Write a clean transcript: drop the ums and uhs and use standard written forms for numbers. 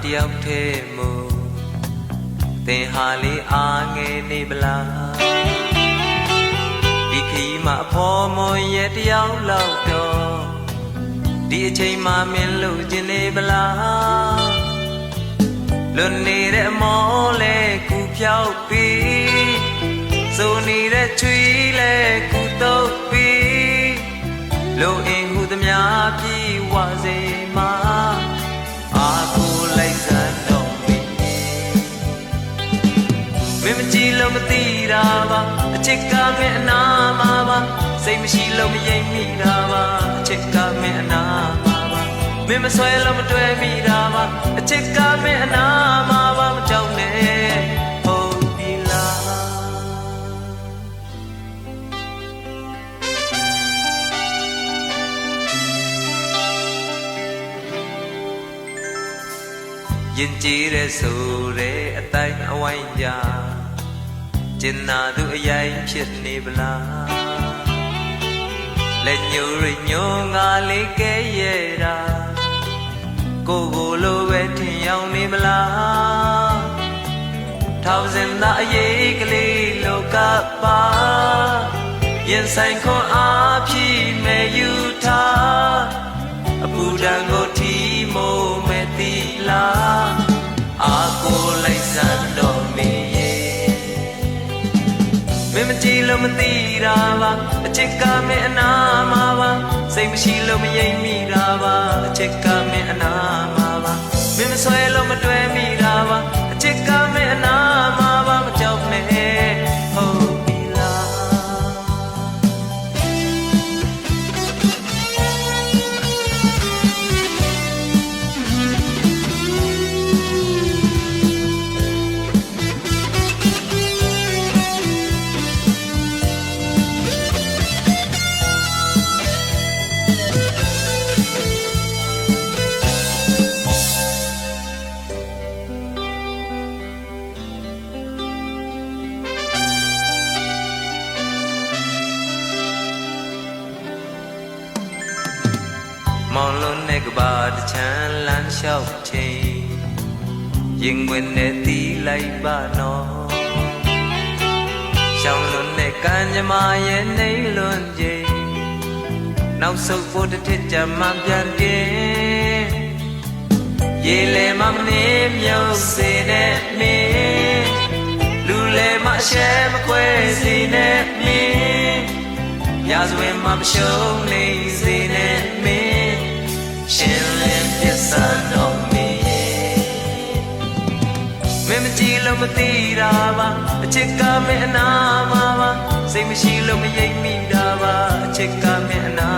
တယောက်ထဲမို့သင်ဟာလေးအားငယ်နေပလားဒီခီးမှာအဖော်မွန်ရဲ့တယောက်လောက်တော့ဒီအချိန်မှမင်းလို့ခြင်းနေပလားလွန်နေတဲ့အမောလဲကူဖြောက်ပြီးစိုးနေတဲ့ချွေးလဲကူတော့ပြီးလုံအင်းဟုသမျှပြေဝစေမှာအာကိုလိုက်စမ်းတော့မင်းမကြည့်လို့မသိတာပါအချစ်ကမင်းအနာမှာပါစိတ်မရှိလို့မရိပ်မိတာပါအချစ်ကမင်းအနာမှာပါမင်းမဆွဲလို့မတွေ့မိတာပါအချစ်ကမင်းအနာမှာပါမကြောက်နဲ့ဟုတ်ပြီလားရင်ကြည်တဲ့ဆိုတဲ့အတိုင်းအဝိုင်းကြကျင်နာသူအရင်ဖြစ်နေပလားလက်ညိုရညိုငါလေးကဲရဲ့တာကိုကိုလိုပဲထင်ရောက်နေမလားထောင်စင်သားအရေးကလေးလောကပါရင်ဆိုင်ခွန်အားဖြည့်မဲ့ယူထားအပူဒဏ်ကိုထီမိုးမဲ့တီလားအာကိုလိုက်စမ်းတော့မင်းမင်းမကြည့်လို့မသိတာပါအချစ်ကမင်းအနာမှာပါစိတ်မရှိလို့မရိပ်မိတာပါအချစ်ကမင်းအနာမှာပါမင်းမဆွဲလို့မတွေ့မိတာပါအချစ်ကမင်းအနာမှာပါမကြောက်နဲ့ဟုတ်ပြီလားမောင်လုံးနဲ့ကဘာတချမ်းလမ်းလျှောက်ချိန်ရင်ဝင်နဲ့တီးလိုက်ပါနော်ရှောင်းလုံးနဲ့ကံကြမ္မာရဲ့နေလွန်ချိန်နောက်ဆုတ်ဖို့တစ်ထစ်ကြမ်းမှပြန်ပြင်းရေလေမမနေမြုပ်စေနဲ့မင်းလူလေမရှဲမခွဲစေနဲ့မင်းရာဇဝင်မမရှုံးနေစေနဲ့မင်းရှင်လင်းပြစံတော့မင်းမကြည့်လို့မသိတာပါအချစ်ကမင်းအနာမှာပါစိတ်မရှိလို့မရိပ်မိတာပါအချစ်ကမင်းအနာ